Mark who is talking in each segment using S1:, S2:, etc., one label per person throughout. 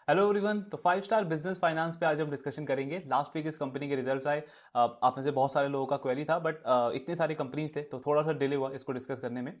S1: Hello everyone. तो 5 star business finance पे आज हम डिस्कशन करेंगे। लास्ट वीक इस कंपनी के रिजल्ट्स आए। आप में से बहुत सारे लोगों का क्वेरी था, बट इतने सारे कंपनीज थे तो थोड़ा सा डिले हुआ इसको डिस्कस करने में।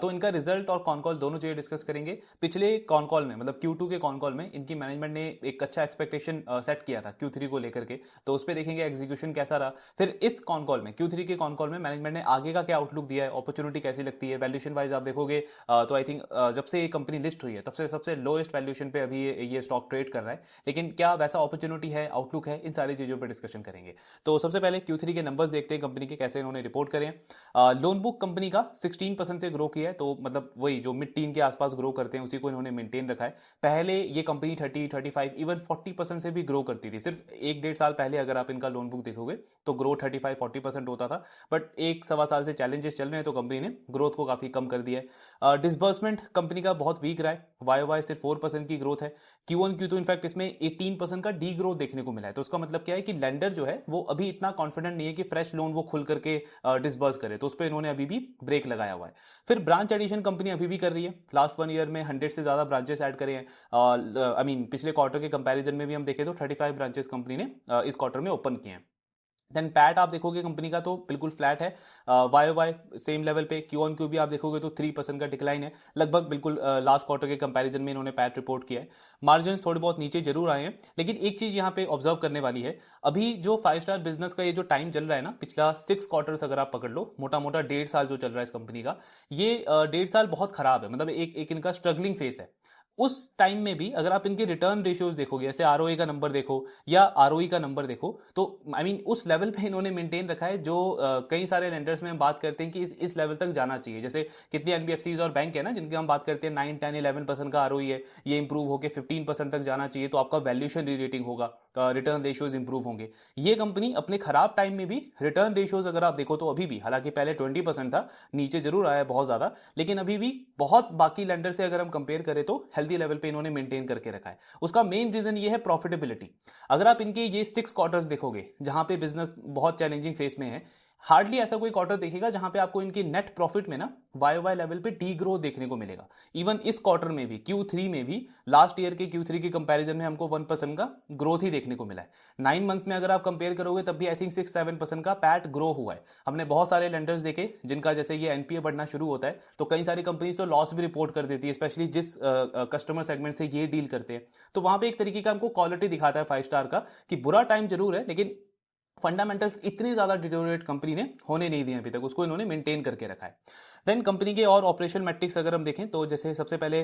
S1: तो इनका रिजल्ट और कॉन कॉल दोनों चीजें डिस्कस करेंगे। पिछले कॉन कॉल में मतलब Q2 के कॉन कॉल में इनकी मैनेजमेंट ने एक अच्छा एक्सपेक्टेशन सेट किया था Q3 को लेकर के, तो उस पर देखेंगे एग्जीक्यूशन कैसा रहा। फिर इस कॉन कॉल में Q3 के कॉन कॉल में मैनेजमेंट ने आगे का क्या आउटलुक दिया है, अपॉर्चुनिटी कैसी लगती है, वैल्यूएशन वाइज आप देखोगे तो आई थिंक जब से ये कंपनी लिस्ट हुई है तब से सबसे लोएस्ट वैल्यूएशन पे अभी ये स्टॉक ट्रेड कर रहा है। लेकिन क्या वैसा अपॉर्चुनिटी है, आउटलुक है, इन सारी चीजों पर डिस्कशन करेंगे। तो सबसे पहले Q3 के नंबर्स देखते हैं कंपनी के कैसे इन्होंने रिपोर्ट करें। लोन बुक कंपनी का 16% से ग्रो किया है, तो मतलब वही जो मिड टीन के आसपास ग्रो करते हैं उसी को इन्होंने मेंटेन रखा है। पहले ये कंपनी 30, 35 इवन 40% से भी ग्रो करती थी। सिर्फ 1 डेढ़ साल पहले अगर आप इनका लोन बुक देखोगे तो ग्रो 35-40% होता था, बट 1 सवा साल से चैलेंजेस चल रहे हैं तो कंपनी ने ग्रोथ को काफी कम कर दिया है। डिसबर्समेंट कंपनी का बहुत वीक रहा है, वाई वाई सिर्फ 4% की ग्रोथ है। Q1 Q2 तो इनफैक्ट इसमें 18% का डी ग्रोथ देखने को मिला है। तो उसका मतलब क्या है कि लेंडर जो है वो अभी इतना कॉन्फिडेंट नहीं है कि फ्रेश लोन वो खुल करके डिसबर्स करे, तो उस पर इन्होंने अभी भी ब्रेक लगाया हुआ है। फिर ब्रांच एडिशन कंपनी अभी भी कर रही है। लास्ट 1 ईयर में 100 से ज्यादा ब्रांचेस ऐड करे हैं। आई मीन पिछले क्वार्टर के कंपैरिजन में भी हम देखें तो 35 ब्रांचेस कंपनी ने इस क्वार्टर में ओपन किए हैं। देन पैट आप देखोगे कंपनी का तो बिल्कुल फ्लैट है, वाई वाई सेम लेवल पे। Q1 Q भी आप देखोगे तो 3% का डिक्लाइन है, लगभग बिल्कुल लास्ट क्वार्टर के कंपैरिजन में इन्होंने पैट रिपोर्ट किया है। मार्जिन थोड़े बहुत नीचे जरूर आए हैं, लेकिन एक चीज यहाँ पे ऑब्जर्व करने वाली है। अभी जो 5 स्टार बिजनेस का ये जो टाइम चल रहा है ना, पिछला 6 क्वार्टर्स अगर आप पकड़ लो, मोटा मोटा 1.5 साल जो चल रहा है इस कंपनी का, ये 1.5 साल बहुत खराब है। मतलब एक इनका स्ट्रगलिंग फेस है। उस टाइम में भी अगर आप इनके रिटर्न रेशियोज देखोगे, जैसे आरओए का नंबर देखो या आरओई का नंबर देखो, तो आई मीन उस लेवल पे इन्होंने मेंटेन रखा है जो कई सारे लेंडर्स में हम बात करते हैं कि इस लेवल तक जाना चाहिए। जैसे कितने एनबीएफसीज और बैंक है ना जिनके हम बात करते हैं 9, 10, 11% का आरओई है, ये इंप्रूव होकर 15% तक जाना चाहिए, तो आपका वैल्यूएशन री रेटिंग होगा, रिटर्न रेशियोज इंप्रूव होंगे। ये कंपनी अपने खराब टाइम में भी रिटर्न रेशियोज अगर आप देखो तो अभी भी, हालांकि पहले 20% था, नीचे जरूर आया है बहुत ज्यादा, लेकिन अभी भी बहुत बाकी लेंडर से अगर हम कंपेयर करें तो हेल्दी लेवल पे इन्होंने मेंटेन करके रखा है। उसका मेन रीजन ये है प्रॉफिटेबिलिटी। अगर आप इनके ये 6 क्वार्टर्स देखोगे जहां पे बिजनेस बहुत चैलेंजिंग फेस में है, हार्डली ऐसा कोई क्वार्टर देखेगा जहां पे आपको इनकी नेट प्रॉफिट में ना वाई वाई लेवल पे डी ग्रोथ देखने को मिलेगा। इवन इस क्वार्टर में भी, Q3 में भी, लास्ट ईयर के Q3 के कंपैरिजन में हमको 1% का ग्रोथ ही देखने को मिला है। 9 मंथ्स में अगर आप कंपेयर करोगे तब भी आई थिंक 6-7% का पैट ग्रो हुआ है। हमने बहुत सारे लेंडर्स देखे जिनका जैसे ये एनपीए बढ़ना शुरू होता है तो कई सारी कंपनीज तो लॉस भी रिपोर्ट कर देती है, स्पेशली जिस कस्टमर सेगमेंट से ये डील करते हैं। तो वहां पे एक तरीके का हमको क्वालिटी दिखाता है 5 स्टार का कि बुरा टाइम जरूर है, लेकिन फंडामेंटल्स इतनी ज्यादा डिटोरेट कंपनी ने होने नहीं दिए अभी तक, उसको इन्होंने मेंटेन करके रखा है। देन कंपनी के और ऑपरेशन मैट्रिक्स अगर हम देखें तो जैसे सबसे पहले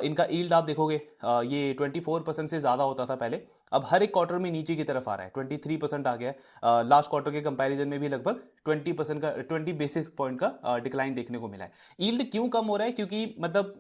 S1: इनका ईल्ड आप देखोगे, ये 24% से ज्यादा होता था पहले, अब हर एक क्वार्टर में नीचे की तरफ आ रहा है, 23% आ गया है। लास्ट क्वार्टर के कंपैरिजन में भी लगभग 20% का 20 बेसिस पॉइंट का डिक्लाइन देखने को मिला है। ईल्ड क्यों कम हो रहा है? क्योंकि मतलब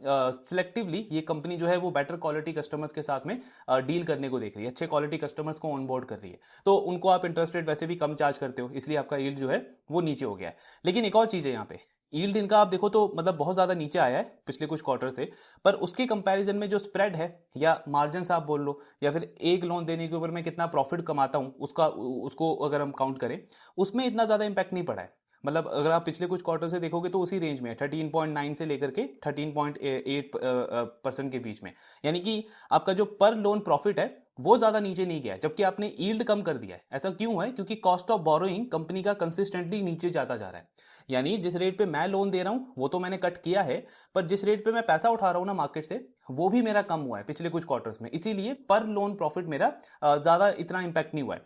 S1: सिलेक्टिवली ये कंपनी जो है वो बेटर क्वालिटी कस्टमर्स के साथ में डील करने को देख रही है, अच्छे क्वालिटी कस्टमर्स को ऑनबोर्ड कर रही है, तो उनको आप इंटरेस्ट रेट वैसे भी कम चार्ज करते हो, इसलिए आपका यील्ड जो है वो नीचे हो गया है। लेकिन एक और चीज है यहाँ पे, यील्ड इनका आप देखो तो मतलब बहुत ज्यादा नीचे आया है पिछले कुछ क्वार्टर से, पर उसके कंपैरिजन में जो स्प्रेड है या मार्जिन आप बोल लो, या फिर एक लोन देने के ऊपर मैं कितना प्रॉफिट कमाता हूं उसका, उसको अगर हम काउंट करें, उसमें इतना ज्यादा इंपैक्ट नहीं पड़ा है। मतलब अगर आप पिछले कुछ क्वार्टर से देखोगे तो उसी रेंज में 13.9 से लेकर के 13.8% के बीच में, यानी कि आपका जो पर लोन प्रॉफिट है वो ज्यादा नीचे नहीं गया है, जबकि आपने यील्ड कम कर दिया है। ऐसा क्यों है? क्योंकि कॉस्ट ऑफ बोरोइंग कंपनी का कंसिस्टेंटली नीचे जाता जा रहा है। यानी जिस रेट पे मैं लोन दे रहा हूं वो तो मैंने कट किया है, पर जिस रेट पे मैं पैसा उठा रहा हूं ना मार्केट से, वो भी मेरा कम हुआ है पिछले कुछ क्वार्टर्स में, इसीलिए पर लोन प्रॉफिट मेरा ज्यादा इतना इंपैक्ट नहीं हुआ है,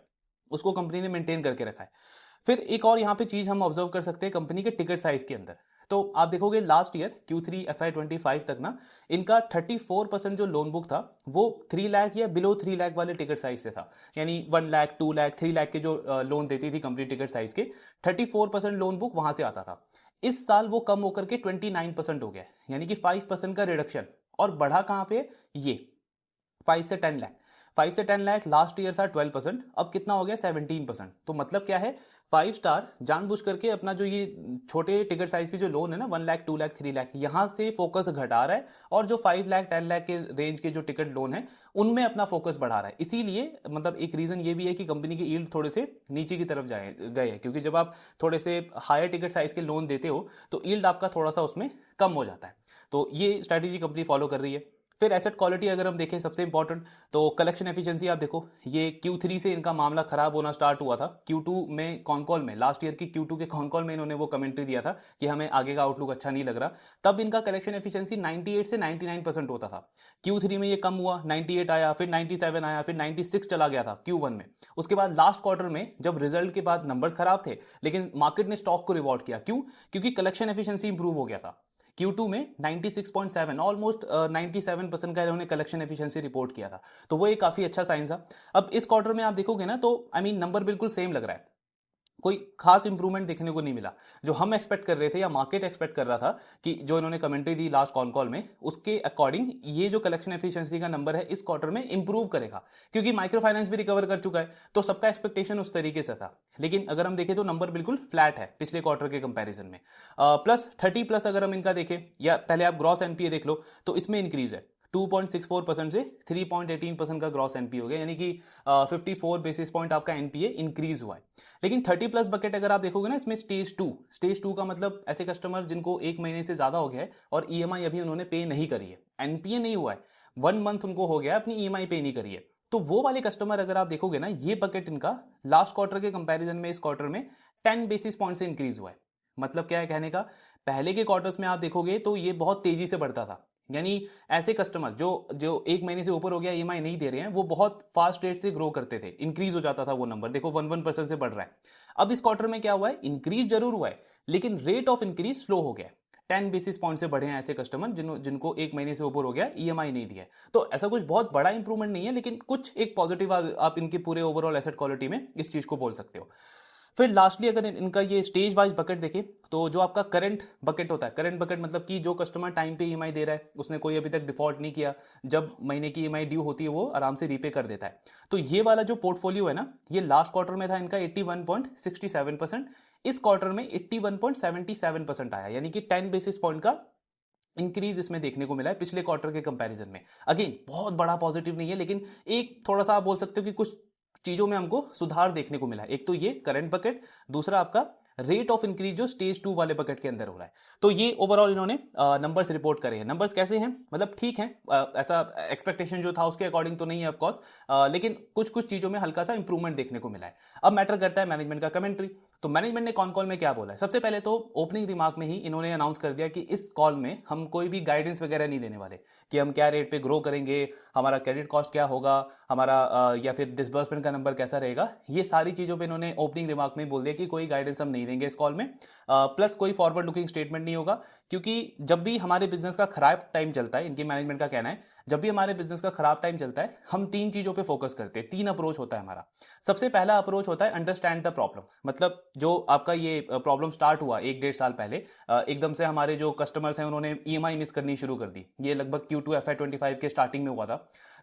S1: उसको कंपनी ने मेंटेन करके रखा है। फिर एक और यहाँ पे चीज हम ऑब्जर्व कर सकते हैं कंपनी के टिकट साइज के अंदर। तो आप देखोगे लास्ट ईयर Q3 FY25 तक ना, इनका 34% जो लोन बुक था वो 3 लाख या बिलो 3 लाख वाले टिकट साइज से था। यानी 1 लाख, 2 लाख, 3 लाख के जो लोन देती थी कंपनी टिकट साइज के, 34% लोन बुक वहां से आता था। इस साल वो कम होकर के 29% हो गया, यानी कि 5% का रिडक्शन। और बढ़ा कहां पे? ये 5 से 10 लाख, 5 से 10 लाख लास्ट ईयर था 12%, अब कितना हो गया? 17%। तो मतलब क्या है, 5 स्टार जानबूझ करके अपना जो ये छोटे टिकट साइज की जो लोन है ना, 1 लाख, 2 लाख, 3 लाख, यहां से फोकस घटा रहा है, और जो 5 लाख, 10 लाख के रेंज के जो टिकट लोन है उनमें अपना फोकस बढ़ा रहा है। इसीलिए मतलब एक रीजन ये भी है कि कंपनी के यील्ड थोड़े से नीचे की तरफ जाए गए हैं, क्योंकि जब आप थोड़े से हायर टिकट साइज के लोन देते हो तो यील्ड आपका थोड़ा सा उसमें कम हो जाता है। तो ये स्ट्रैटेजी कंपनी फॉलो कर रही है। फिर एसेट क्वालिटी अगर हम देखें सबसे इंपॉर्टेंट, तो कलेक्शन एफिशिएंसी आप देखो, ये Q3 से इनका मामला खराब होना स्टार्ट हुआ था। Q2 में कॉन कॉल में, लास्ट ईयर की Q2 के कॉन कॉल में इन्होंने वो कमेंट्री दिया था कि हमें आगे का आउटलुक अच्छा नहीं लग रहा। तब इनका कलेक्शन एफिशिएंसी 98 से 99% होता था। Q3 में ये कम हुआ, 98 आया, फिर 97 आया, फिर 96 चला गया था Q1 में। उसके बाद लास्ट क्वार्टर में जब रिजल्ट के बाद नंबर्स खराब थे, लेकिन मार्केट ने स्टॉक को रिवॉर्ड किया। क्यों? क्योंकि कलेक्शन एफिशिएंसी इंप्रूव हो गया था। Q2 में 96.7, ऑलमोस्ट 97% का इन्होंने कलेक्शन एफिशिएंसी रिपोर्ट किया था। तो वो एक काफी अच्छा साइन था। अब इस क्वार्टर में आप देखोगे ना, तो आई मीन नंबर बिल्कुल सेम लग रहा है, कोई खास इंप्रूवमेंट देखने को नहीं मिला। जो हम एक्सपेक्ट कर रहे थे या मार्केट एक्सपेक्ट कर रहा था कि जो इन्होंने कमेंट्री दी लास्ट कॉन कॉल में, उसके अकॉर्डिंग ये जो कलेक्शन एफिशिएंसी का नंबर है इस क्वार्टर में इंप्रूव करेगा, क्योंकि माइक्रो फाइनेंस भी रिकवर कर चुका है, तो सबका एक्सपेक्टेशन उस तरीके से था। लेकिन अगर हम देखें तो नंबर बिल्कुल फ्लैट है पिछले क्वार्टर के कंपैरिजन में। प्लस 30+ अगर हम इनका देखें, या पहले आप ग्रॉस एनपीए देख लो, तो इसमें इंक्रीज है 2.64% से 3.18% का ग्रॉस एनपीए हो गया, यानी कि 54 बेसिस पॉइंट आपका एनपीए इंक्रीज हुआ है। लेकिन 30+ बकेट अगर आप देखोगे ना, इसमें स्टेज 2 का मतलब ऐसे कस्टमर जिनको 1 महीने से ज्यादा हो गया है और ईएमआई अभी उन्होंने पे नहीं करी है, एनपीए नहीं हुआ है, 1 मंथ उनको हो गया है, अपनी ईएमआई पे नहीं करी है, तो वो वाले कस्टमर अगर आप देखोगे ना, ये बकेट इनका लास्ट क्वार्टर के कंपैरिजन में इस क्वार्टर में 10 बेसिस पॉइंट से इंक्रीज हुआ है। मतलब क्या है कहने का, पहले के क्वार्टर्स में आप देखोगे तो ये बहुत तेजी से बढ़ता था, यानी ऐसे कस्टमर जो जो 1 महीने से ऊपर हो गया ईएमआई नहीं दे रहे हैं, वो बहुत फास्ट रेट से ग्रो करते थे, इंक्रीज हो जाता था वो नंबर, देखो 1% से बढ़ रहा है। अब इस क्वार्टर में क्या हुआ है, इंक्रीज जरूर हुआ है, लेकिन रेट ऑफ इंक्रीज स्लो हो गया है। 10 बेसिस पॉइंट से बढ़े हैं ऐसे कस्टमर जिनको 1 महीने से ऊपर हो गया, ईएमआई नहीं दिया है। तो ऐसा कुछ बहुत बड़ा इंप्रूवमेंट नहीं है, लेकिन कुछ एक पॉजिटिव आप इनके पूरे ओवरऑल एसेट क्वालिटी में इस चीज को बोल सकते हो। फिर लास्टली अगर इनका ये स्टेज वाइज बकेट देखें, तो जो आपका करंट बकेट होता है, करंट बकेट मतलब कि जो कस्टमर टाइम पे ईएमआई दे रहा है, उसने कोई अभी तक डिफॉल्ट नहीं किया, जब महीने की ईएमआई ड्यू होती है वो आराम से रीपे कर देता है। तो ये वाला जो पोर्टफोलियो है ना, ये लास्ट क्वार्टर में था इनका 81.67%, इस क्वार्टर में 81.77% आया, यानी कि 10 बेसिस पॉइंट का इंक्रीज इसमें देखने को मिला है पिछले क्वार्टर के कंपैरिजन में। अगेन बहुत बड़ा पॉजिटिव नहीं है, लेकिन एक थोड़ा सा आप बोल सकते हो कि कुछ चीजों में हमको सुधार देखने को मिला है। एक तो ये करंट बकेट, दूसरा आपका रेट ऑफ इंक्रीज जो स्टेज 2 वाले बकेट के अंदर हो रहा है। तो ये ओवरऑल इन्होंने नंबर्स रिपोर्ट करे हैं। नंबर्स कैसे हैं, मतलब ठीक हैं, ऐसा एक्सपेक्टेशन जो था उसके अकॉर्डिंग तो नहीं है ऑफकोर्स, लेकिन कुछ कुछ चीजों में हल्का सा इंप्रूवमेंट देखने को मिला है। अब मैटर करता है मैनेजमेंट का कमेंट्री। तो मैनेजमेंट ने कॉन कॉल में क्या बोला है, सबसे पहले तो ओपनिंग रिमार्क में ही इन्होंने अनाउंस कर दिया कि इस कॉल में हम कोई भी गाइडेंस वगैरह नहीं देने वाले कि हम क्या रेट पे ग्रो करेंगे, हमारा क्रेडिट कॉस्ट क्या होगा, हमारा या फिर डिसबर्समेंट का नंबर कैसा रहेगा, ये सारी चीजों पे इन्होंने ओपनिंग रिमार्क में बोल दिया कि कोई गाइडेंस हम नहीं देंगे इस कॉल में। प्लस कोई फॉरवर्ड लुकिंग स्टेटमेंट नहीं होगा, क्योंकि जब भी हमारे बिजनेस का खराब टाइम चलता है, इनके मैनेजमेंट का कहना है, जब भी हमारे बिजनेस का खराब टाइम चलता है, हम 3 चीजों पे फोकस करते हैं, 3 अप्रोच होता है हमारा। सबसे पहला अप्रोच होता है अंडरस्टैंड द प्रॉब्लम, मतलब जो आपका ये प्रॉब्लम स्टार्ट हुआ 1-1.5 साल पहले, एकदम से हमारे जो कस्टमर्स हैं उन्होंने ईएमआई मिस करनी शुरू कर दी, ये लगभग Q2 FY25 के स्टार्टिंग में हुआ था।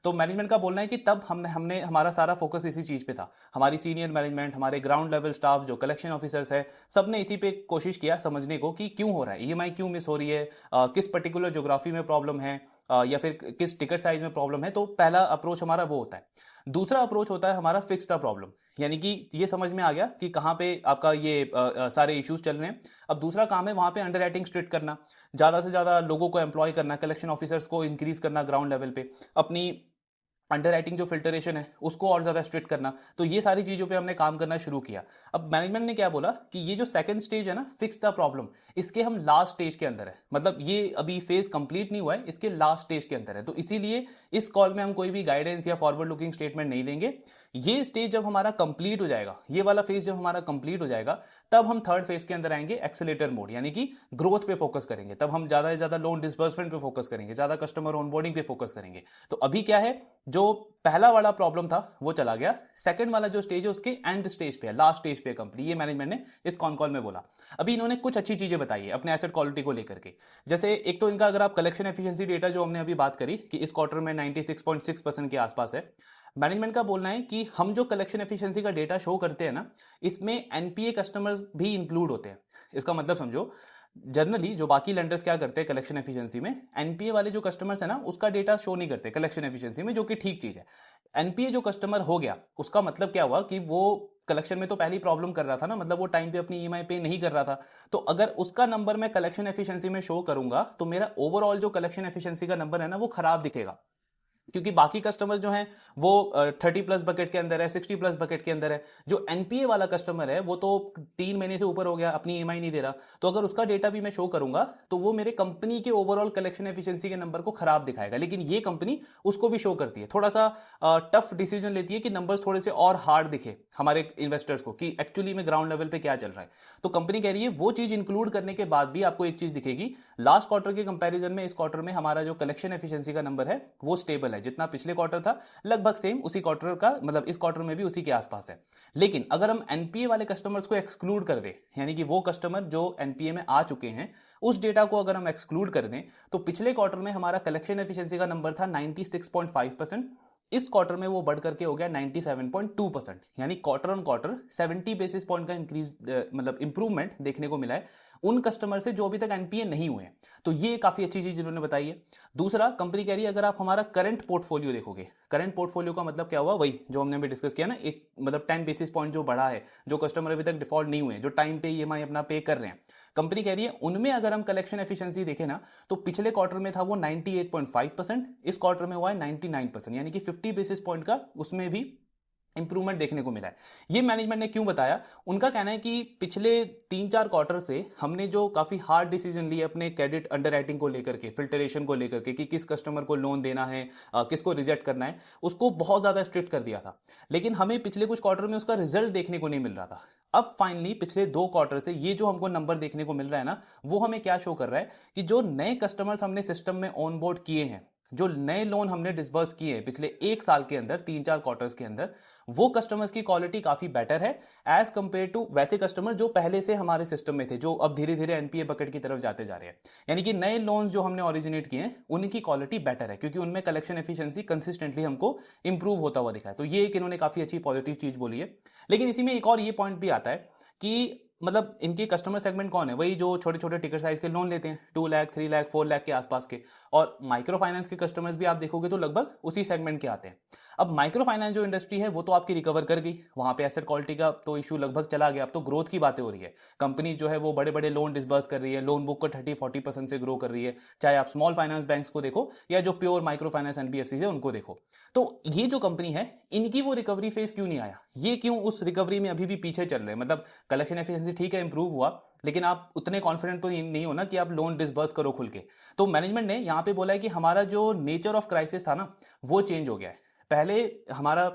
S1: तो मैनेजमेंट का बोलना है कि तब हमने हमारा सारा फोकस इसी चीज पे था, हमारी सीनियर मैनेजमेंट, हमारे ग्राउंड लेवल स्टाफ जो कलेक्शन ऑफिसर्स है, सबने इसी पे कोशिश किया समझने को कि क्यों हो रहा है, ईएमआई क्यों मिस हो रही है, किस पर्टिकुलर ज्योग्राफी में प्रॉब्लम है, या फिर किस टिकट साइज में प्रॉब्लम है। तो पहला अप्रोच हमारा वो होता है। दूसरा अप्रोच होता है हमारा फिक्स द प्रॉब्लम, यानी कि ये समझ में आ गया कि कहाँ पे आपका ये सारे इश्यूज चल रहे हैं। अब दूसरा काम है वहां पे अंडर राइटिंग स्ट्रिक्ट करना, ज्यादा से ज्यादा लोगों को एम्प्लॉय करना, कलेक्शन ऑफिसर्स को इंक्रीज करना ग्राउंड लेवल पे, अपनी अंडर राइटिंग जो फिल्टरेशन है उसको और ज्यादा स्ट्रिक्ट करना। तो ये सारी चीजों पे हमने काम करना शुरू किया। अब मैनेजमेंट ने क्या बोला कि ये जो सेकंड स्टेज है ना, फिक्स द प्रॉब्लम, इसके हम लास्ट स्टेज के अंदर है, मतलब ये अभी फेज कंप्लीट नहीं हुआ है, इसके लास्ट स्टेज के अंदर है। तो इसीलिए इस कॉल में हम कोई भी गाइडेंस या फॉरवर्ड लुकिंग स्टेटमेंट नहीं देंगे। ये स्टेज जब हमारा कंप्लीट हो जाएगा, ये वाला फेज जब हमारा कंप्लीट हो जाएगा, तब हम थर्ड फेज के अंदर आएंगे, एक्सेलेरेटर मोड, यानी कि ग्रोथ पे फोकस करेंगे। तब हम ज्यादा से ज्यादा लोन डिसबर्समेंट पे फोकस करेंगे, ज्यादा कस्टमर ऑनबोर्डिंग पे फोकस करेंगे। तो अभी क्या है, जो पहला वाला प्रॉब्लम था वो चला गया, सेकंड वाला जो स्टेज है उसके एंड स्टेज पे है, लास्ट स्टेज पे कंपनी, ये मैनेजमेंट ने इस कॉन कॉल में बोला। अभी इन्होंने कुछ अच्छी चीजें बताई है अपने एसेट क्वालिटी को लेकर के। जैसे एक तो इनका अगर आप कलेक्शन एफिशिएंसी डेटा जो हमने अभी बात करी कि इस क्वार्टर में 96.6% के आसपास है, मैनेजमेंट का बोलना है कि हम जो कलेक्शन एफिशिएंसी का डेटा शो करते हैं ना, इसमें एनपीए कस्टमर्स भी इंक्लूड होते हैं। इसका मतलब समझो, जनरली जो बाकी लेंडर्स क्या करते हैं कलेक्शन एफिशिएंसी में, एनपीए वाले जो कस्टमर्स है ना उसका डेटा शो नहीं करते कलेक्शन एफिशिएंसी में, जो कि ठीक चीज है। एनपीए जो कस्टमर हो गया उसका मतलब क्या हुआ कि वो कलेक्शन में तो पहली प्रॉब्लम कर रहा था ना, मतलब वो टाइम पे अपनी ईएमआई पे नहीं कर रहा था। तो अगर उसका नंबर मैं कलेक्शन एफिशिएंसी में शो करूंगा तो मेरा ओवरऑल जो कलेक्शन एफिशिएंसी का नंबर है ना वो खराब दिखेगा, क्योंकि बाकी कस्टमर जो हैं वो 30+ बकेट के अंदर है, 60+ बकेट के अंदर है। जो एनपीए वाला कस्टमर है वो तो 3 महीने से ऊपर हो गया, अपनी ईएमआई नहीं दे रहा। तो अगर उसका डेटा भी मैं शो करूंगा तो वो मेरे कंपनी के ओवरऑल कलेक्शन एफिशिएंसी के नंबर को खराब दिखाएगा। लेकिन ये कंपनी उसको भी शो करती है, थोड़ा सा टफ डिसीजन लेती है कि नंबर्स थोड़े से और हार्ड दिखे हमारे इन्वेस्टर्स को, कि एक्चुअली में ग्राउंड लेवल पे क्या चल रहा है। तो कंपनी कह रही है वो चीज इंक्लूड करने के बाद भी आपको एक चीज दिखेगी, लास्ट क्वार्टर के कंपैरिजन में इस क्वार्टर में हमारा जो कलेक्शन एफिशिएंसी का नंबर है वो स्टेबल है। जितना पिछले क्वार्टर था लगभग सेम उसी क्वार्टर का, मतलब इस क्वार्टर में भी उसी के आसपास है। लेकिन अगर हम एनपीए वाले कस्टमर्स को एक्सक्लूड कर दें, यानी कि वो कस्टमर जो एनपीए में आ चुके हैं, उस डेटा को अगर हम एक्सक्लूड कर दें, तो पिछले क्वार्टर में हमारा कलेक्शन एफिशिएंसी का नंबर था 96.5%। इस क्वार्टर में वो बढ़ करके हो गया 97.2%, यानी quarter on quarter 70 basis point का इंक्रीज, मतलब इंप्रूवमेंट देखने को मिला है उन कस्टमर से जो अभी तक एनपीए नहीं हुए। तो ये काफी अच्छी चीज इन्होंने बताई है। दूसरा, कंपनी कह रही है अगर आप हमारा करंट पोर्टफोलियो देखोगे, करंट पोर्टफोलियो का मतलब क्या हुआ, वही जो हमने अभी डिस्कस किया ना, एक मतलब 10 बेसिस पॉइंट जो बढ़ा है, जो कस्टमर अभी तक डिफॉल्ट नहीं हुए, जो टाइम पे ईएमआई अपना पे कर रहे हैं, कंपनी कह रही है उनमें अगर हम कलेक्शन एफिशिएंसी देखें ना, तो पिछले क्वार्टर में था वो 98.5%, इस क्वार्टर में हुआ है 99%, यानी कि 50 बेसिस पॉइंट का उसमें भी इंप्रूवमेंट देखने को मिला है। ये मैनेजमेंट ने क्यों बताया, उनका कहना है कि पिछले 3-4 क्वार्टर से हमने जो काफी हार्ड डिसीजन लिए अपने क्रेडिट अंडरराइटिंग को लेकर के, फिल्टरेशन को लेकर के, कि किस कस्टमर को लोन देना है, किसको रिजेक्ट करना है, उसको बहुत ज्यादा स्ट्रिक्ट कर दिया था। लेकिन हमें पिछले कुछ क्वार्टर में उसका रिजल्ट देखने को नहीं मिल रहा था। अब फाइनली पिछले 2 क्वार्टर से ये जो हमको नंबर देखने को मिल रहा है ना, वो हमें क्या शो कर रहा है कि जो नए कस्टमर्स हमने सिस्टम में ऑन बोर्ड किए हैं, जो नए लोन हमने डिसबर्स किए हैं पिछले 1 साल के अंदर, 3-4 क्वार्टर्स के अंदर, वो कस्टमर्स की क्वालिटी काफी बेटर है एज कंपेयर टू वैसे कस्टमर जो पहले से हमारे सिस्टम में थे, जो अब धीरे धीरे एनपीए बकेट की तरफ जाते जा रहे हैं। यानी कि नए लोन्स जो हमने ओरिजिनेट किए हैं उनकी क्वालिटी बेटर है, क्योंकि उनमें कलेक्शन एफिशिएंसी कंसिस्टेंटली हमको इंप्रूव होता हुआ दिखा है। तो ये एक इन्होंने काफी अच्छी पॉजिटिव चीज बोली है। लेकिन इसी में एक और ये पॉइंट भी आता है कि मतलब इनके कस्टमर सेगमेंट कौन है, वही जो छोटे छोटे टिकट साइज के लोन लेते हैं, 2 लाख 3 लाख 4 लाख के आसपास के। और माइक्रो फाइनेंस के कस्टमर्स भी आप देखोगे तो लगभग उसी सेगमेंट के आते हैं। अब माइक्रो फाइनेंस जो इंडस्ट्री है वो तो आपकी रिकवर कर गई, वहां पे एसेट क्वालिटी का तो इशू लगभग चला गया, अब तो ग्रोथ की बातें हो रही है। कंपनी जो है वो बड़े बड़े लोन डिसबर्स कर रही है, लोन बुक को 30-40% से ग्रो कर रही है, चाहे आप स्मॉल फाइनेंस बैंक्स को देखो या जो प्योर माइक्रो फाइनेंस एनबीएफसी है उनको देखो। तो ये जो कंपनी है इनकी वो रिकवरी फेज क्यों नहीं आया, ये क्यों उस रिकवरी में अभी भी पीछे चल रहे हैं। मतलब कलेक्शन एफिशिएंसी ठीक है इंप्रूव हुआ, लेकिन आप उतने कॉन्फिडेंट तो नहीं हो ना कि आप लोन डिसबर्स करो खुल के। तो मैनेजमेंट ने यहां पे बोला है कि हमारा जो नेचर ऑफ क्राइसिस था ना वो चेंज हो गया है। पहले हमारा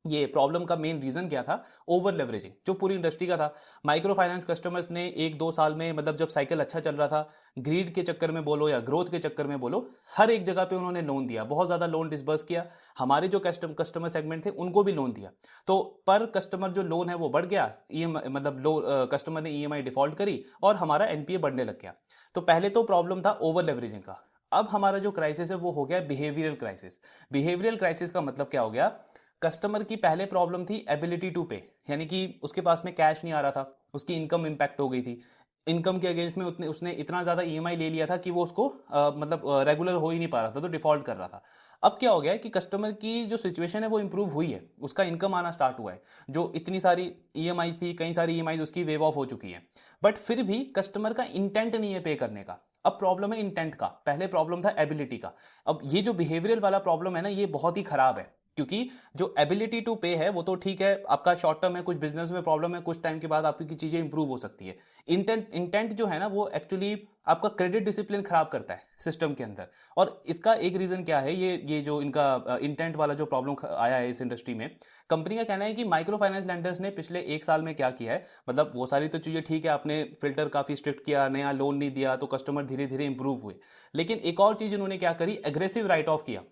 S1: ये प्रॉब्लम का मेन रीजन क्या था, ओवर लेवरेजिंग, जो पूरी इंडस्ट्री का था। माइक्रो फाइनेंस कस्टमर्स ने 1-2 साल में, मतलब जब साइकिल अच्छा चल रहा था, ग्रीड के चक्कर में बोलो या ग्रोथ के चक्कर में बोलो, हर एक जगह पे उन्होंने लोन दिया, बहुत ज्यादा लोन डिसबर्स किया। हमारे जो कस्टमर सेगमेंट थे उनको भी लोन दिया, तो पर कस्टमर जो लोन है वो बढ़ गया, मतलब कस्टमर ने ईएमआई डिफॉल्ट करी और हमारा एनपीए बढ़ने लग गया। तो पहले तो प्रॉब्लम था ओवर लेवरेजिंग का। अब हमारा जो क्राइसिस है वो हो गया बिहेवियरल क्राइसिस। बिहेवियरल क्राइसिस का मतलब क्या हो गया, कस्टमर की पहले प्रॉब्लम थी एबिलिटी टू पे, यानी कि उसके पास में कैश नहीं आ रहा था, उसकी इनकम इंपैक्ट हो गई थी, इनकम के अगेंस्ट में उसने इतना ज्यादा ईएमआई ले लिया था कि वो उसको मतलब रेगुलर हो ही नहीं पा रहा था, तो डिफॉल्ट कर रहा था। अब क्या हो गया है कि कस्टमर की जो सिचुएशन है वो इंप्रूव हुई है, उसका इनकम आना स्टार्ट हुआ है, जो इतनी सारी ईएमआई थी, कई सारी ईएमआई उसकी वेव ऑफ हो चुकी है, बट फिर भी कस्टमर का इंटेंट नहीं है पे करने का। अब प्रॉब्लम है इंटेंट का, पहले प्रॉब्लम था एबिलिटी का। अब ये जो बिहेवियरल वाला प्रॉब्लम है ना, ये बहुत ही खराब है, क्योंकि जो एबिलिटी टू पे है वो तो ठीक है, आपका शॉर्ट टर्म है, कुछ बिजनेस में प्रॉब्लम है, कुछ टाइम के बाद आपकी चीजें इंप्रूव हो सकती है। इंटेंट जो है ना वो एक्चुअली आपका क्रेडिट डिसिप्लिन खराब करता है सिस्टम के अंदर। और इसका एक रीजन क्या है, ये जो इनका इंटेंट वाला जो प्रॉब्लम आया है इस इंडस्ट्री में, कंपनी का कहना है कि माइक्रो फाइनेंस लेंडर्स ने पिछले 1 साल में क्या किया है, मतलब वो सारी तो चीजें ठीक है, आपने फिल्टर काफी स्ट्रिक्ट किया, नया लोन नहीं दिया, तो कस्टमर धीरे धीरे इंप्रूव हुए। लेकिन एक और चीज इन्होंने क्या करी, एग्रेसिव राइट ऑफ किया।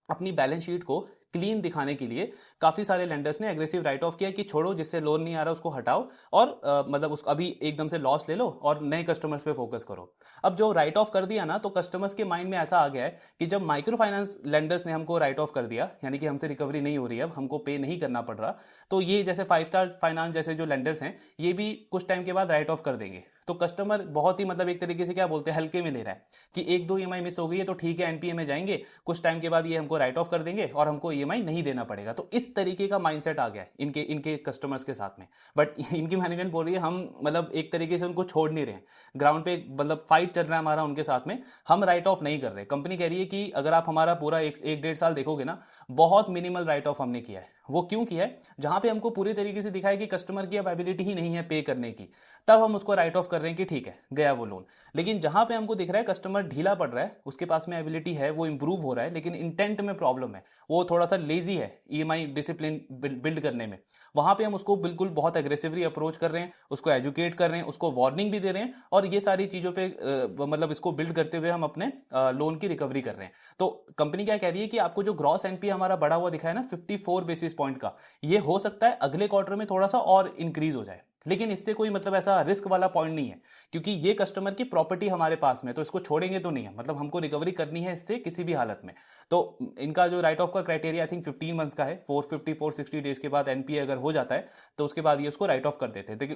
S1: अपनी बैलेंस शीट को क्लीन दिखाने के लिए काफी सारे लेंडर्स ने एग्रेसिव राइट ऑफ किया कि छोड़ो, जिससे लोन नहीं आ रहा उसको हटाओ और मतलब उसको अभी एकदम से लॉस ले लो और नए कस्टमर्स पे फोकस करो। अब जो राइट ऑफ कर दिया ना, तो कस्टमर्स के माइंड में ऐसा आ गया है कि जब माइक्रो फाइनेंस लेंडर्स ने हमको राइट ऑफ कर दिया, यानी कि हमसे रिकवरी नहीं हो रही है, अब हमको पे नहीं करना पड़ रहा, तो ये जैसे 5 स्टार फाइनेंस जैसे जो लेंडर्स हैं ये भी कुछ टाइम के बाद राइट ऑफ कर देंगे। तो कस्टमर बहुत ही मतलब एक तरीके से क्या बोलते हैं हल्के में ले रहा है कि एक दो ईएमआई मिस हो गई है तो ठीक है एनपीए में जाएंगे, कुछ टाइम के बाद ये हमको राइट ऑफ कर देंगे और हमको ईएमआई नहीं देना पड़ेगा। तो इस तरीके का माइंडसेट आ गया है इनके इनके कस्टमर्स के साथ में। बट इनकी मैनेजमेंट बोल रही है हम मतलब एक तरीके से उनको छोड़ नहीं रहे हैं, ग्राउंड पे मतलब फाइट चल रहा है हमारा उनके साथ में, हम राइट ऑफ नहीं कर रहे। कंपनी कह रही है कि अगर आप हमारा पूरा एक डेढ़ साल देखोगे ना, बहुत मिनिमल राइट ऑफ हमने किया है। वो क्यों किया है? जहां पे हमको पूरी तरीके से दिखा है कि कस्टमर की अब एबिलिटी ही नहीं है पे करने की, तब हम उसको राइट ऑफ कर रहे हैं कि ठीक है गया वो लोन। लेकिन जहां पे हमको दिख रहा है कस्टमर ढीला पड़ रहा है, उसके पास में एबिलिटी है, वो इंप्रूव हो रहा है, लेकिन इंटेंट में प्रॉब्लम है, वो थोड़ा सा लेजी है ईएमआई डिसिप्लिन बिल्ड करने में, वहां पे हम उसको बिल्कुल बहुत एग्रेसिवली अप्रोच कर रहे हैं, उसको एजुकेट कर रहे हैं, उसको वार्निंग भी दे रहे हैं, और ये सारी चीजों पे मतलब इसको बिल्ड करते हुए हम अपने लोन की रिकवरी कर रहे हैं। तो कंपनी क्या कह रही है कि आपको जो ग्रॉस एनपीए हमारा बढ़ा हुआ दिखा है ना 54 बेसिस पॉइंट का, ये हो सकता है अगले क्वार्टर में थोड़ा सा और इंक्रीज हो जाए, लेकिन इससे कोई मतलब ऐसा रिस्क वाला पॉइंट नहीं है, क्योंकि ये कस्टमर की प्रॉपर्टी हमारे पास में, तो इसको छोड़ेंगे तो नहीं है, मतलब हमको रिकवरी करनी है इससे किसी भी हालत में। तो इनका जो राइट ऑफ का क्राइटेरिया आई थिंक 15 मंथ्स का है, 450 460 डेज के बाद एनपीए अगर हो जाता है तो उसके बाद ये उसको राइट ऑफ कर देते हैं।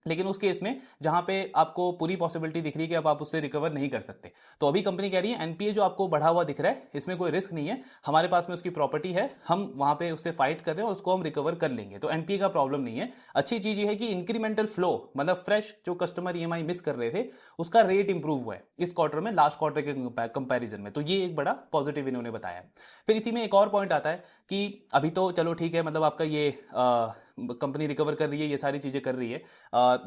S1: लेकिन उस केस में जहां पे आपको पूरी पॉसिबिलिटी दिख रही है कि अब आप उससे रिकवर नहीं कर सकते, तो अभी कंपनी कह रही है एनपीए जो आपको बढ़ा हुआ दिख रहा है इसमें कोई रिस्क नहीं है, हमारे पास में उसकी प्रॉपर्टी है, हम वहां पे उससे फाइट कर रहे हैं और उसको हम रिकवर कर लेंगे, तो एनपीए का प्रॉब्लम नहीं है। अच्छी चीज ये है कि इंक्रीमेंटल फ्लो मतलब फ्रेश जो कस्टमर ईएमआई मिस कर रहे थे उसका रेट इंप्रूव हुआ है इस क्वार्टर में लास्ट क्वार्टर के कंपेरिजन में, तो ये एक बड़ा पॉजिटिव इन्होंने बताया। फिर इसी में एक और पॉइंट आता है कि अभी तो चलो ठीक है, मतलब आपका ये कंपनी रिकवर कर रही है, ये सारी चीजें कर रही है,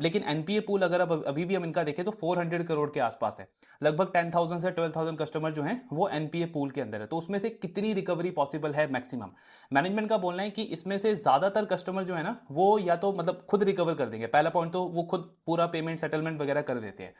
S1: लेकिन एनपीए पूल अगर अब अभी भी हम इनका देखें तो 400 करोड़ के आसपास है, लगभग 10,000 से 12,000 कस्टमर जो हैं वो एनपीए पूल के अंदर है। तो उसमें से कितनी रिकवरी पॉसिबल है मैक्सिमम? मैनेजमेंट का बोलना है कि इसमें से ज्यादातर कस्टमर जो है ना वो या तो मतलब खुद रिकवर कर देंगे, पहला पॉइंट तो वो खुद पूरा पेमेंट सेटलमेंट वगैरह कर देते हैं।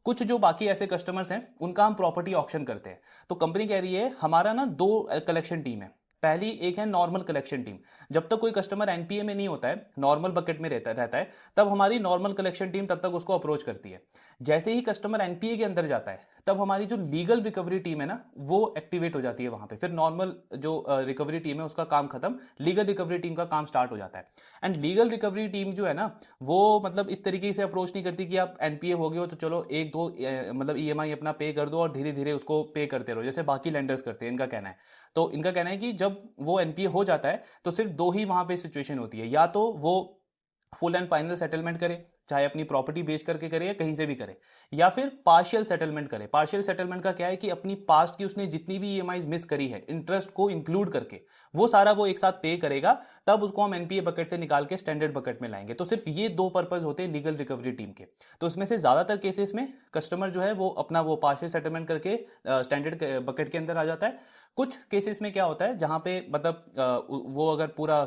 S1: कुछ जो बाकी ऐसे कस्टमर्स हैं उनका हम प्रॉपर्टी ऑक्शन करते हैं। तो कंपनी कह रही है हमारा ना दो कलेक्शन टीम है, पहली एक है नॉर्मल कलेक्शन टीम, जब तक कोई कस्टमर एनपीए में नहीं होता है, नॉर्मल बकेट में रहता है, तब हमारी नॉर्मल कलेक्शन टीम तब तक उसको अप्रोच करती है। जैसे ही कस्टमर एनपीए के अंदर जाता है तब हमारी जो लीगल रिकवरी टीम है ना वो एक्टिवेट हो जाती है वहां पे, फिर नॉर्मल जो रिकवरी टीम है उसका काम खत्म, लीगल रिकवरी टीम का काम स्टार्ट हो जाता है। एंड लीगल रिकवरी टीम जो है ना वो मतलब इस तरीके से अप्रोच नहीं करती कि आप एनपीए हो गए हो तो चलो एक दो मतलब ईएमआई अपना पे कर दो और धीरे धीरे उसको पे करते रहो जैसे बाकी लेंडर्स करते हैं, इनका कहना है। तो इनका कहना है कि जब वो एनपीए हो जाता है तो सिर्फ दो ही वहां पे सिचुएशन होती है, या तो वो फुल एंड फाइनल सेटलमेंट करे, चाहे अपनी प्रॉपर्टी बेच करके करे या कहीं से भी करे, या फिर पार्शियल सेटलमेंट करे। पार्शियल सेटलमेंट का क्या है कि अपनी पास्ट की उसने जितनी भी ईएमआई मिस करी है इंटरेस्ट को इंक्लूड करके वो सारा वो एक साथ पे करेगा, तब उसको हम एनपीए बकेट से निकाल के स्टैंडर्ड बकेट में लाएंगे। तो सिर्फ ये दो पर्पज होते हैं लीगल रिकवरी टीम के। तो इसमें से ज्यादातर केसेस में कस्टमर जो है वो अपना वो पार्शियल सेटलमेंट करके स्टैंडर्ड बकेट के अंदर आ जाता है। कुछ केसेस में क्या होता है जहां पे मतलब वो अगर पूरा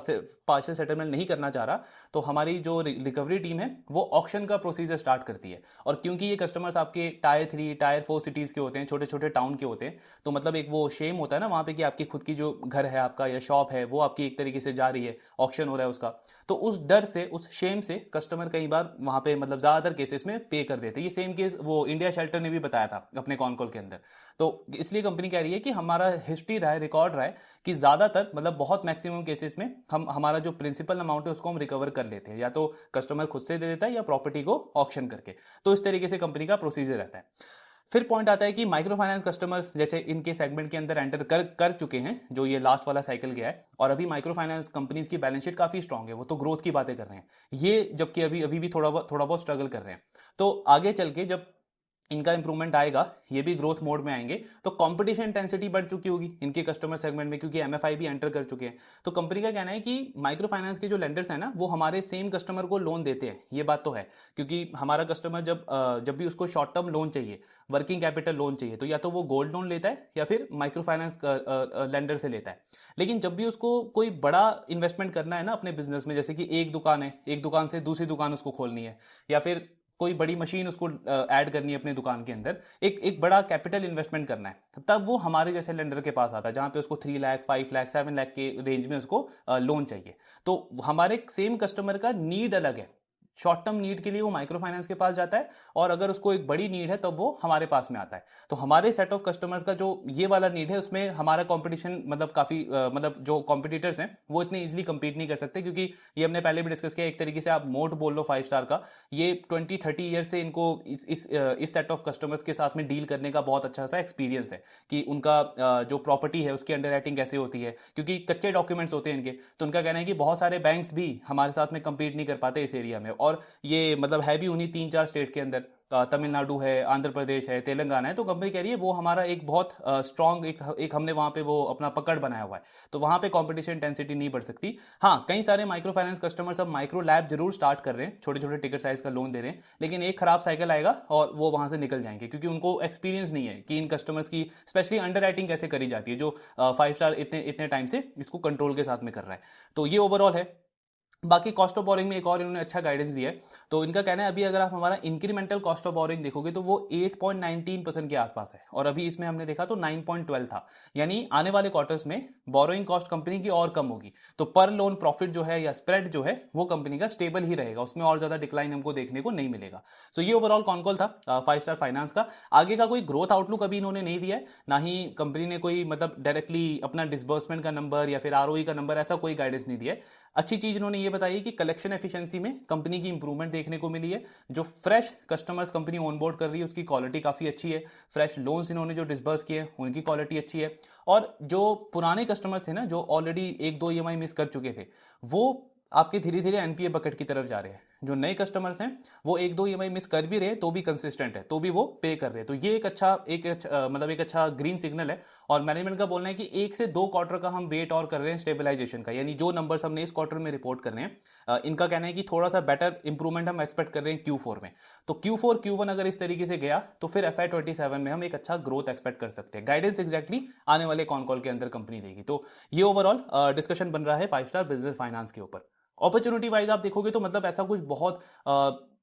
S1: पार्शियल सेटलमेंट नहीं करना चाह रहा तो हमारी जो रिकवरी टीम है वो ऑक्शन का प्रोसीजर स्टार्ट करती है। और क्योंकि ये कस्टमर्स आपके टायर 3 टायर 4 सिटीज के होते हैं, छोटे छोटे टाउन के होते हैं, तो मतलब एक वो शेम होता है ना वहां पे कि आपकी खुद की जो घर है आपका या शॉप है वो आपकी एक तरीके से जा रही है, ऑक्शन हो रहा है उसका, तो उस डर से उस शेम से कस्टमर कई बार वहां पे मतलब ज्यादातर केसेस में पे कर देते हैं। ये सेम केस वो इंडिया शेल्टर ने भी बताया था अपने कॉन कॉल के अंदर। तो इसलिए कंपनी कह रही है कि हमारा हिस्ट्री रहा है, रिकॉर्ड रहा है कि ज्यादातर मतलब बहुत मैक्सिमम केसेस में हम हमारा जो प्रिंसिपल अमाउंट है उसको हम रिकवर कर लेते हैं, या तो कस्टमर खुद से दे देता है या प्रॉपर्टी को ऑक्शन करके। तो इस तरीके से कंपनी का प्रोसीजर रहता है। फिर पॉइंट आता है कि माइक्रो फाइनेंस कस्टमर्स जैसे इनके सेगमेंट के अंदर एंटर कर चुके हैं, जो ये लास्ट वाला साइकिल गया है, और अभी माइक्रो फाइनेंस कंपनीज की बैलेंस शीट काफी स्ट्रांग है, वो तो ग्रोथ की बातें कर रहे हैं, ये जबकि अभी अभी भी थोड़ा बहुत स्ट्रगल कर रहे हैं। तो आगे चल के जब इनका इंप्रूवमेंट आएगा, ये भी ग्रोथ मोड में आएंगे, तो कंपटीशन इंटेंसिटी बढ़ चुकी होगी इनके कस्टमर सेगमेंट में, क्योंकि एमएफआई भी एंटर कर चुके हैं। तो कंपनी का कहना है कि माइक्रो फाइनेंस के जो लेंडर्स हैं ना वो हमारे सेम कस्टमर को लोन देते हैं, ये बात तो है, क्योंकि हमारा कस्टमर जब भी उसको शॉर्ट टर्म लोन चाहिए, वर्किंग कैपिटल लोन चाहिए, तो या तो वो गोल्ड लोन लेता है या फिर माइक्रो फाइनेंस लेंडर से लेता है। लेकिन जब भी उसको कोई बड़ा इन्वेस्टमेंट करना है ना अपने बिजनेस में, जैसे कि एक दुकान है, एक दुकान से दूसरी दुकान उसको खोलनी है, या फिर कोई बड़ी मशीन उसको ऐड करनी है अपने दुकान के अंदर, एक बड़ा कैपिटल इन्वेस्टमेंट करना है, तब वो हमारे जैसे लेंडर के पास आता है जहां पे उसको 3 लाख 5 लाख 7 लाख के रेंज में उसको लोन चाहिए। तो हमारे सेम कस्टमर का नीड अलग है, शॉर्ट टर्म नीड के लिए वो माइक्रो फाइनेंस के पास जाता है, और अगर उसको एक बड़ी नीड है तब वो हमारे पास में आता है। तो हमारे सेट ऑफ कस्टमर्स का जो ये वाला नीड है उसमें हमारा कंपटीशन मतलब काफी मतलब जो कॉम्पिटिटर्स हैं वो इतनी इजीली compete नहीं कर सकते, क्योंकि ये हमने पहले भी डिस्कस किया, एक तरीके से आप मोट बोल लो 5 स्टार का, ये 20-30 ईयर से इनको इस सेट ऑफ कस्टमर्स के साथ में डील करने का बहुत अच्छा सा एक्सपीरियंस है कि उनका जो प्रॉपर्टी है उसकी अंडरराइटिंग कैसे होती है, क्योंकि कच्चे डॉक्यूमेंट्स होते हैं इनके। तो उनका कहना है कि बहुत सारे बैंक्स भी हमारे साथ में compete नहीं कर पाते इस एरिया में, और ये मतलब है भी उन्हीं 3-4 स्टेट के अंदर, तमिलनाडु है, आंध्र प्रदेश है, तेलंगाना है। तो कंपनी कह रही है वो हमारा एक बहुत स्ट्रांग एक हमने वहां पे वो अपना पकड़ बनाया हुआ है, तो वहां पे कंपटीशन इंटेंसिटी नहीं बढ़ सकती। हाँ, कई सारे माइक्रो फाइनेंस कस्टमर्स अब माइक्रो लैब जरूर स्टार्ट कर रहे हैं, छोटे छोटे टिकट साइज का लोन दे रहे हैं, लेकिन एक खराब साइकिल आएगा और वो वहां से निकल जाएंगे, क्योंकि उनको एक्सपीरियंस नहीं है कि इन कस्टमर्स की स्पेशली अंडर राइटिंग कैसे करी जाती है, जो 5 स्टार इतने इतने टाइम से इसको कंट्रोल के साथ में कर रहा है। तो ये ओवरऑल है। बाकी कॉस्ट ऑफ बोरिंग में एक और इन्होंने अच्छा गाइडेंस दिया है। तो इनका कहना है अभी अगर आप हमारा इंक्रीमेंटल कॉस्ट ऑफ बोरिंग देखोगे तो वो 8.19% के आसपास है, और अभी इसमें हमने देखा तो 9.12 था, यानी आने वाले क्वार्टर्स में बोरोइंग कॉस्ट कंपनी की और कम होगी। तो पर लोन प्रॉफिट जो है या स्प्रेड जो है वो कंपनी का स्टेबल ही रहेगा, उसमें और ज्यादा डिक्लाइन हमको देखने को नहीं मिलेगा। सो ये ओवरऑल कॉन्कॉल था 5 स्टार फाइनेंस का। आगे का कोई ग्रोथ आउटलुक अभी इन्होंने नहीं दिया है, ना ही कंपनी ने कोई मतलब डायरेक्टली अपना डिसबर्समेंट का नंबर या फिर आरओई का नंबर ऐसा कोई गाइडेंस नहीं दिया है। अच्छी चीज इन्होंने ये बताई कि कलेक्शन एफिशिएंसी में कंपनी की इंप्रूवमेंट देखने को मिली है, जो फ्रेश कस्टमर्स कंपनी ऑनबोर्ड कर रही है उसकी क्वालिटी काफी अच्छी है, फ्रेश लोन्स इन्होंने जो डिसबर्स किए उनकी क्वालिटी अच्छी है, और जो पुराने कस्टमर्स थे ना जो ऑलरेडी 1-2 ईएमआई मिस कर चुके थे वो आपके धीरे धीरे एनपीए बकेट की तरफ जा रहे हैं। जो नए कस्टमर्स हैं वो 1-2 ईएमआई मिस कर भी रहे हैं तो भी कंसिस्टेंट है, तो भी वो पे कर रहे हैं। तो ये मतलब एक अच्छा ग्रीन सिग्नल है। और मैनेजमेंट का बोलना है कि 1 से 2 क्वार्टर का हम वेट और कर रहे हैं स्टेबलाइजेशन का, यानी जो नंबर्स हमने इस क्वार्टर में रिपोर्ट कर रहे हैं इनका कहना है कि थोड़ा सा बेटर इंप्रूवमेंट हम एक्सपेक्ट कर रहे हैं Q4 में। तो Q4 Q1 अगर इस तरीके से गया तो फिर FY27 में हम एक अच्छा ग्रोथ एक्सपेक्ट कर सकते हैं। गाइडेंस एग्जैक्टली आने वाले कॉन कॉल के अंदर कंपनी देगी। तो ये ओवरऑल डिस्कशन बन रहा है 5 स्टार बिजनेस फाइनेंस के ऊपर। अपॉर्चुनिटी वाइज आप देखोगे तो मतलब ऐसा कुछ बहुत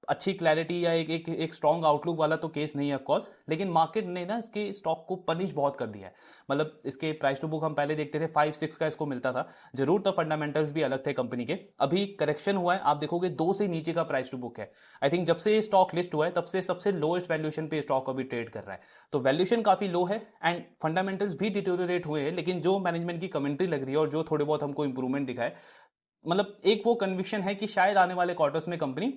S1: अच्छी क्लैरिटी या एक स्ट्रॉन्ग आउटलुक वाला तो केस नहीं है ऑफकोर्स, लेकिन मार्केट ने ना इसके स्टॉक को पनिश बहुत कर दिया है। मतलब इसके प्राइस टू बुक हम पहले देखते थे 5-6 का इसको मिलता था, जरूर तो फंडामेंटल्स भी अलग थे कंपनी के। अभी करेक्शन हुआ है, आप देखोगे 2 से नीचे का प्राइस टू बुक है। आई थिंक जब से स्टॉक लिस्ट हुआ है तब से सबसे लोएस्ट वैल्यूएशन पे स्टॉक अभी ट्रेड कर रहा है, तो वैल्यूएशन काफी लो है एंड फंडामेंटल्स भी डिटोरिएट हुए हैं। लेकिन जो मैनेजमेंट की कमेंट्री लग रही है और जो थोड़े बहुत हमको इंप्रूवमेंट दिखा है, मतलब एक वो कन्विक्शन है कि शायद आने वाले क्वार्टर्स में कंपनी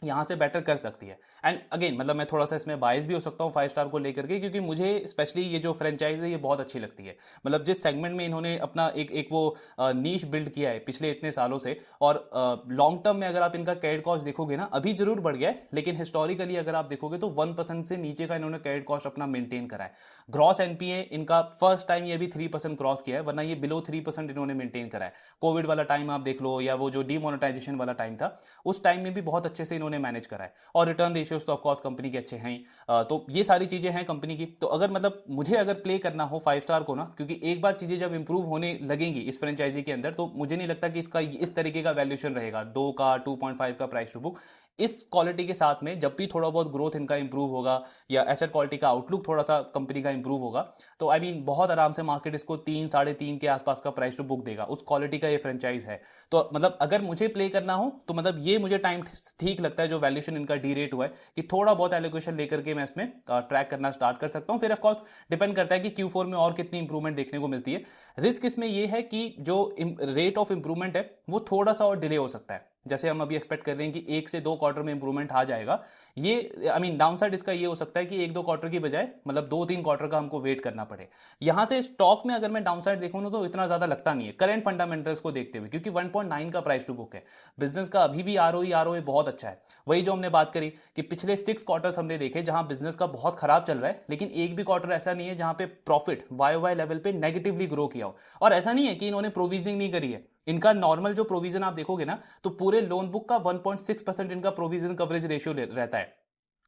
S1: यहां से बेटर कर सकती है। एंड अगेन मतलब मैं थोड़ा सा इसमें बायस भी हो सकता हूँ 5 स्टार को लेकर के, क्योंकि मुझे स्पेशली ये जो फ्रेंचाइज है ये बहुत अच्छी लगती है। मतलब जिस सेगमेंट में इन्होंने अपना एक वो नीश बिल्ड किया है पिछले इतने सालों से, और लॉन्ग टर्म में अगर आप इनका क्रेडिट कॉस्ट देखोगे ना अभी जरूर बढ़ गया है, लेकिन हिस्टोरिकली अगर आप देखोगे तो 1% से नीचे का इन्होंने क्रेडिट कॉस्ट अपना मेंटेन करा है। ग्रॉस एनपीए इनका फर्स्ट टाइम ये भी 3% क्रॉस किया है, वरना ये बिलो 3% इन्होंने मेंटेन करा है। कोविड वाला टाइम आप देख लो या वो जो डीमोनेटाइजेशन वाला टाइम था उस टाइम में भी बहुत अच्छे से इन्होंने मैनेज करा है, और रिटर्न रेशियोज तो ऑफकोर्स कंपनी के अच्छे हैं। तो ये सारी चीजें हैं कंपनी की। तो अगर मतलब मुझे अगर प्ले करना हो 5 स्टार को ना, क्योंकि एक बार चीजें जब इंप्रूव होने लगेंगी इस फ्रेंचाइजी के अंदर, तो मुझे नहीं लगता कि इसका इस तरीके का वैल्यूएशन रहेगा 2 का 2.5 का प्राइस टू बुक। इस क्वालिटी के साथ में जब भी थोड़ा बहुत ग्रोथ इनका इंप्रूव होगा या एसेट क्वालिटी का आउटलुक थोड़ा सा कंपनी का इंप्रूव होगा, तो आई मीन बहुत आराम से मार्केट इसको 3-3.5 के आसपास का प्राइस टू बुक देगा। उस क्वालिटी का ये फ्रेंचाइज है। तो मतलब अगर मुझे प्ले करना हो तो मतलब ये मुझे टाइम ठीक लगता है जो वैल्यूएशन इनका डी रेट हुआ है, कि थोड़ा बहुत एलोकेशन लेकर के मैं इसमें ट्रैक करना स्टार्ट कर सकता हूं। फिर ऑफकोर्स डिपेंड करता है कि Q4 में और कितनी इंप्रूवमेंट देखने को मिलती है। रिस्क इसमें यह है कि जो रेट ऑफ इंप्रूवमेंट है वो थोड़ा सा और डिले हो सकता है। जैसे हम अभी एक्सपेक्ट कर रहे हैं कि 1 से 2 क्वार्टर में इंप्रूवमेंट आ जाएगा, ये आई मीन डाउनसाइड इसका ये हो सकता है कि 1-2 क्वार्टर की बजाय मतलब 2-3 क्वार्टर का हमको वेट करना पड़े। यहां से स्टॉक में अगर मैं डाउनसाइड देखूं ना तो इतना ज्यादा लगता नहीं है करंट फंडामेंटल्स को देखते हुए, क्योंकि 1.9 का प्राइस टू बुक है। बिजनेस का अभी भी आरओई बहुत अच्छा है। वही जो हमने बात करी कि पिछले 6 क्वार्टर्स हमने देखे जहां बिजनेस का बहुत खराब चल रहा है, लेकिन एक भी क्वार्टर ऐसा नहीं है जहां पे प्रॉफिट वाई लेवल पे नेगेटिवली ग्रो किया हो। और ऐसा नहीं है कि इन्होंने प्रोविजनिंग नहीं करी है, इनका नॉर्मल जो प्रोविजन आप देखोगे ना तो पूरे लोन बुक का 1.6% इनका प्रोविजन कवरेज रेशियो रहता है।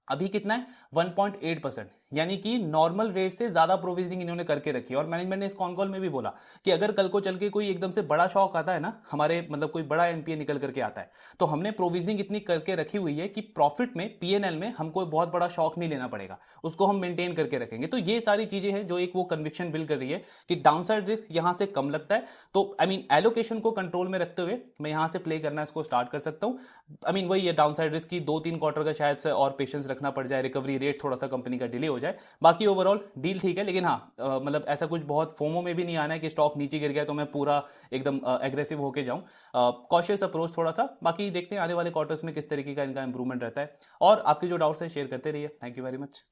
S1: अभी कितना है 1.8%, यानी कि नॉर्मल रेट से ज्यादा प्रोविजनिंग इन्होंने करके रखी है। और मैनेजमेंट ने इस कॉन कॉल में भी बोला कि अगर कल को चल के कोई एकदम से बड़ा शॉक आता है ना, हमारे मतलब कोई बड़ा एनपीए निकल करके आता है, तो हमने प्रोविजनिंग इतनी करके रखी हुई है कि प्रॉफिट में, पीएनएल में हमको बहुत बड़ा शॉक नहीं लेना पड़ेगा, उसको हम मेंटेन करके रखेंगे। तो ये सारी चीजें हैं जो एक वो कन्विक्शन बिल्ड कर रही है कि डाउनसाइड रिस्क यहां से कम लगता है। तो आई मीन एलोकेशन को कंट्रोल में रखते हुए मैं यहां से प्ले करना इसको स्टार्ट कर सकता हूं। आई मीन वही है, डाउनसाइड रिस्क की 2-3 क्वार्टर का शायद से और पेशेंस रखना पड़ जाए, रिकवरी रेट थोड़ा सा कंपनी का डिले हो जाए, बाकी ओवरऑल डील ठीक है। लेकिन हाँ, मतलब ऐसा कुछ बहुत फोमो में भी नहीं आना है कि स्टॉक नीचे गिर गया तो मैं पूरा एकदम एग्रेसिव होके जाऊं। कॉशियस अप्रोच थोड़ा सा। बाकी देखते हैं आने वाले क्वार्टर्स में किस तरीके का इनका इंप्रूवमेंट रहता है। और आपके जो डाउट्स हैं शेयर करते रहिए। Thank you very much.